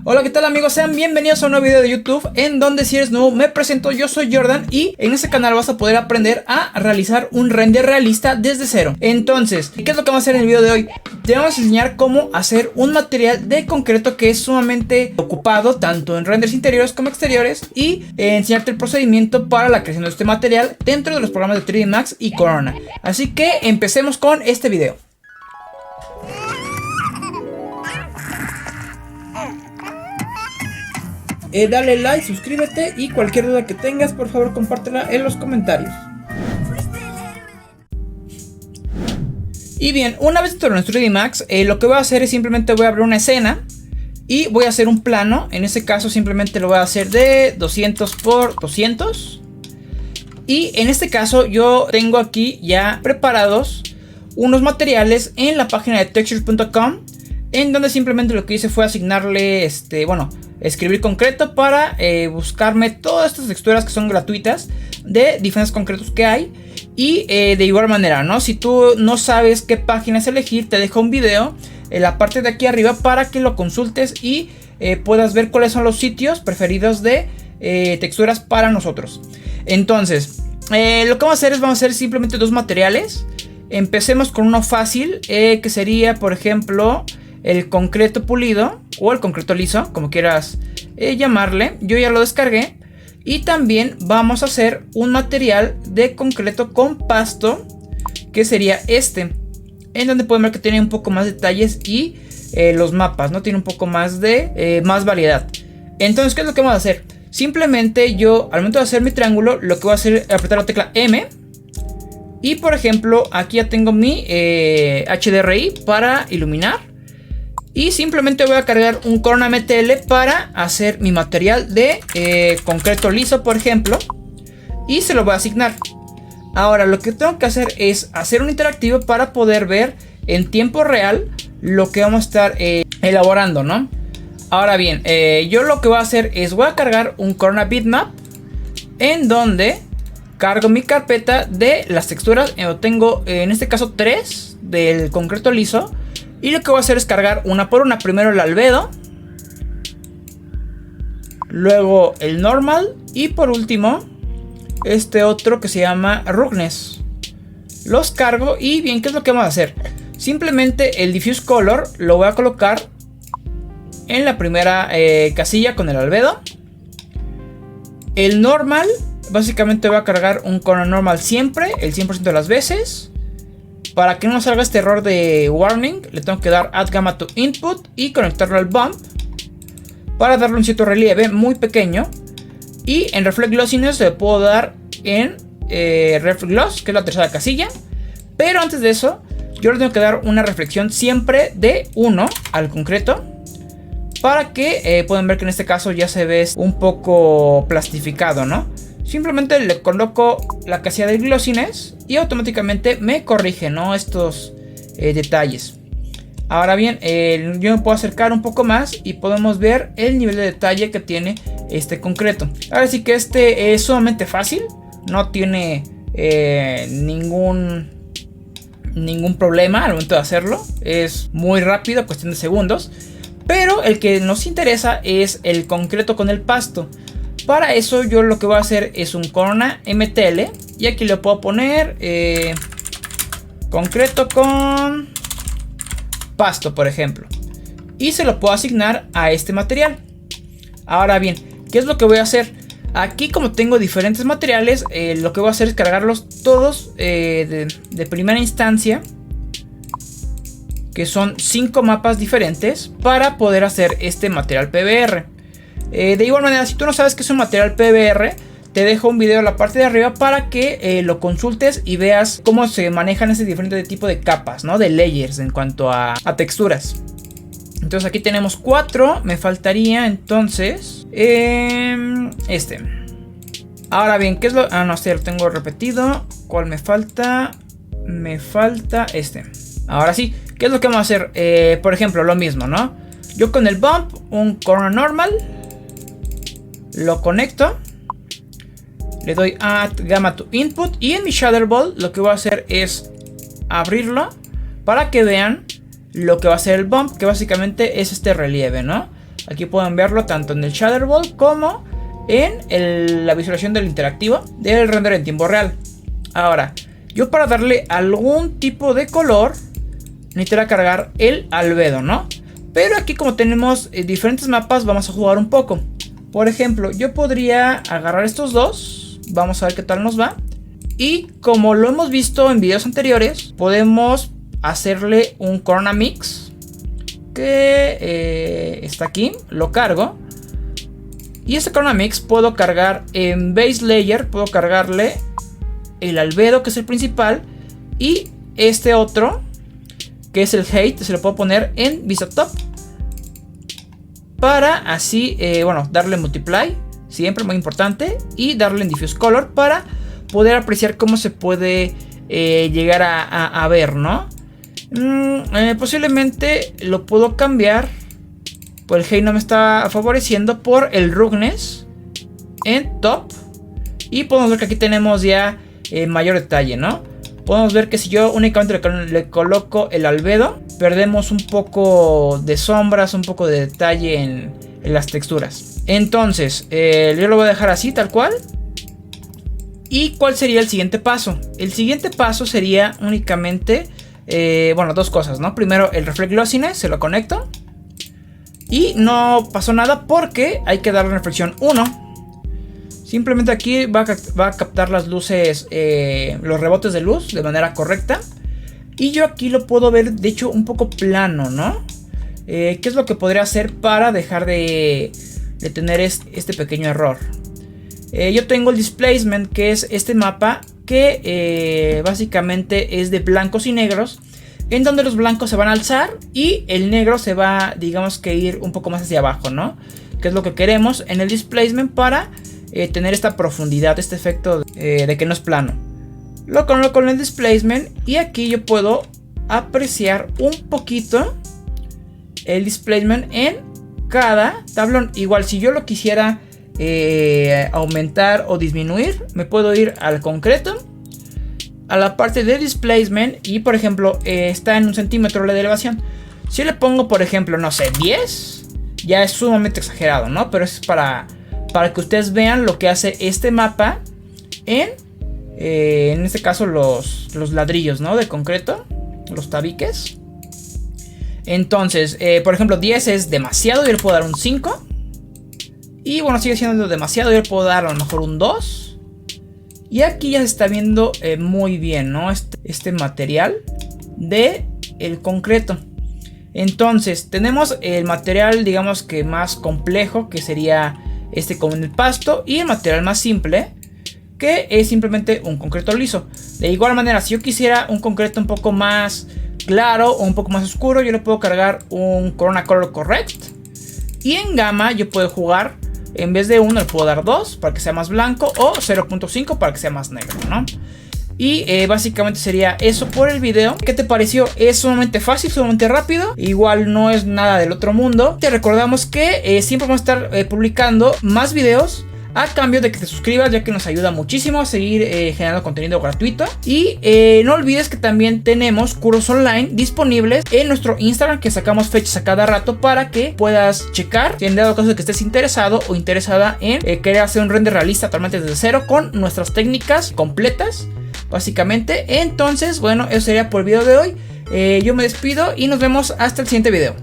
Hola, ¿qué tal amigos? Sean bienvenidos a un nuevo video de YouTube en donde, si eres nuevo, me presento, yo soy Jordan y en este canal vas a poder aprender a realizar un render realista desde cero. Entonces, ¿qué es lo que vamos a hacer en el video de hoy? Te vamos a enseñar cómo hacer un material de concreto que es sumamente ocupado tanto en renders interiores como exteriores y enseñarte el procedimiento para la creación de este material dentro de los programas de 3D Max y Corona. Así que empecemos con este video. Dale like, suscríbete y cualquier duda que tengas, por favor compártela en los comentarios. Y bien, una vez dentro de nuestro 3D Max, lo que voy a hacer es simplemente voy a abrir una escena y voy a hacer un plano. En este caso simplemente lo voy a hacer de 200 por 200. Y en este caso yo tengo aquí ya preparados unos materiales en la página de textures.com, en donde simplemente lo que hice fue asignarle escribir concreto para buscarme todas estas texturas que son gratuitas de diferentes concretos que hay. Y de igual manera, ¿no? Si tú no sabes qué páginas elegir, te dejo un video en la parte de aquí arriba para que lo consultes y puedas ver cuáles son los sitios preferidos de texturas para nosotros. Entonces, lo que vamos a hacer es simplemente dos materiales. Empecemos con uno fácil, que sería, por ejemplo, el concreto pulido o el concreto liso, como quieras llamarle. Yo ya lo descargué. Y también vamos a hacer un material de concreto con pasto, que sería este, en donde pueden ver que tiene un poco más detalles y los mapas, ¿no? Tiene un poco más de más variedad. Entonces, ¿qué es lo que vamos a hacer? Simplemente yo, al momento de hacer mi triángulo, lo que voy a hacer es apretar la tecla M. Y por ejemplo, aquí ya tengo mi HDRI para iluminar. Y simplemente voy a cargar un Corona MTL para hacer mi material de concreto liso, por ejemplo. Y se lo voy a asignar. Ahora lo que tengo que hacer es hacer un interactivo para poder ver en tiempo real lo que vamos a estar elaborando, ¿no? Ahora bien, yo lo que voy a hacer es voy a cargar un Corona Bitmap, en donde cargo mi carpeta de las texturas. Tengo en este caso 3 del concreto liso. Y lo que voy a hacer es cargar una por una. Primero el albedo, luego el normal y por último este otro que se llama roughness. Los cargo y bien, ¿qué es lo que vamos a hacer? Simplemente el diffuse color lo voy a colocar en la primera casilla con el albedo. El normal, básicamente voy a cargar un Corona normal siempre, el 100% de las veces. Para que no salga este error de warning, le tengo que dar add gamma to input y conectarlo al bump para darle un cierto relieve muy pequeño. Y en reflect glossiness le puedo dar en reflect gloss, que es la tercera casilla. Pero antes de eso, yo le tengo que dar una reflexión siempre de 1 al concreto, para que puedan ver que en este caso ya se ve un poco plastificado, ¿no? Simplemente le coloco la casilla de glossiness y automáticamente me corrige, ¿no? Estos detalles. Ahora bien, yo me puedo acercar un poco más y podemos ver el nivel de detalle que tiene este concreto. Ahora sí que este es sumamente fácil, no tiene ningún problema al momento de hacerlo. Es muy rápido, cuestión de segundos. Pero el que nos interesa es el concreto con el pasto. Para eso yo lo que voy a hacer es un Corona MTL. Y aquí le puedo poner concreto con pasto, por ejemplo. Y se lo puedo asignar a este material. Ahora bien, ¿qué es lo que voy a hacer? Aquí, como tengo diferentes materiales, lo que voy a hacer es cargarlos todos de primera instancia, que son 5 mapas diferentes, para poder hacer este material PBR. De igual manera, si tú no sabes qué es un material PBR, te dejo un video en la parte de arriba para que lo consultes y veas cómo se manejan ese diferente tipo de capas, ¿no? De layers en cuanto a texturas. Entonces aquí tenemos 4. Me faltaría entonces este. Ahora bien, ¿qué es lo...? Ah, no, este lo tengo repetido. ¿Cuál me falta? Me falta este. Ahora sí, ¿qué es lo que vamos a hacer? Por ejemplo, lo mismo, ¿no? Yo con el bump, un Corona normal, lo conecto, le doy add gamma to input y en mi shader ball lo que voy a hacer es abrirlo para que vean lo que va a ser el bump, que básicamente es este relieve, ¿no? Aquí pueden verlo tanto en el Shader Ball como en la visualización del interactivo del render en tiempo real. Ahora, yo para darle algún tipo de color necesitaría cargar el albedo, ¿no? Pero aquí como tenemos diferentes mapas, vamos a jugar un poco. Por ejemplo, yo podría agarrar estos dos. Vamos a ver qué tal nos va. Y como lo hemos visto en videos anteriores, podemos hacerle un Corona Mix. Que está aquí. Lo cargo. Y este Corona Mix puedo cargar en Base Layer. Puedo cargarle el albedo, que es el principal. Y este otro, que es el Hate, se lo puedo poner en Vista Top. Para así, bueno, darle Multiply, siempre muy importante. Y darle en Diffuse Color para poder apreciar cómo se puede llegar a ver, ¿no? Posiblemente lo puedo cambiar. Pues el Hate no me está favoreciendo por el Roughness en Top. Y podemos ver que aquí tenemos ya mayor detalle, ¿no? Podemos ver que si yo únicamente le coloco el albedo, perdemos un poco de sombras, un poco de detalle en las texturas. Entonces, yo lo voy a dejar así, tal cual. ¿Y cuál sería el siguiente paso? El siguiente paso sería únicamente, bueno, dos cosas, ¿no? Primero, el Reflect Glossiness, se lo conecto. Y no pasó nada porque hay que darle reflexión 1. Simplemente aquí va a captar las luces, los rebotes de luz de manera correcta. Y yo aquí lo puedo ver, de hecho, un poco plano, ¿no? ¿Qué es lo que podría hacer para dejar de tener este pequeño error? Yo tengo el Displacement, que es este mapa que básicamente es de blancos y negros, en donde los blancos se van a alzar y el negro se va, digamos que ir un poco más hacia abajo, ¿no? Que es lo que queremos en el Displacement para tener esta profundidad, este efecto de que no es plano. Lo coloco con el Displacement y aquí yo puedo apreciar un poquito el Displacement en cada tablón. Igual si yo lo quisiera aumentar o disminuir, me puedo ir al concreto, a la parte de Displacement y por ejemplo está en 1 centímetro la de elevación. Si le pongo por ejemplo, no sé, 10, ya es sumamente exagerado, ¿no? Pero es para que ustedes vean lo que hace este mapa en este caso los ladrillos, ¿no? De concreto, los tabiques. Entonces, por ejemplo, 10 es demasiado, yo le puedo dar un 5. Y bueno, sigue siendo demasiado, yo le puedo dar a lo mejor un 2. Y aquí ya se está viendo muy bien, ¿no? Este material de el concreto. Entonces, tenemos el material, digamos que más complejo, que sería este con el pasto, y el material más simple, que es simplemente un concreto liso. De igual manera, si yo quisiera un concreto un poco más claro o un poco más oscuro, yo le puedo cargar un Corona Color Correct. Y en gama yo puedo jugar, en vez de 1 le puedo dar 2 para que sea más blanco, o 0.5 para que sea más negro, ¿no? Y básicamente sería eso por el video. ¿Qué te pareció? Es sumamente fácil, sumamente rápido. Igual no es nada del otro mundo. Te recordamos que siempre vamos a estar publicando más videos a cambio de que te suscribas, ya que nos ayuda muchísimo a seguir generando contenido gratuito. Y no olvides que también tenemos cursos online disponibles en nuestro Instagram, que sacamos fechas a cada rato para que puedas checar si en dado caso de que estés interesado o interesada en querer hacer un render realista totalmente desde cero con nuestras técnicas completas, básicamente. Entonces, bueno, eso sería por el video de hoy. Yo me despido y nos vemos hasta el siguiente video.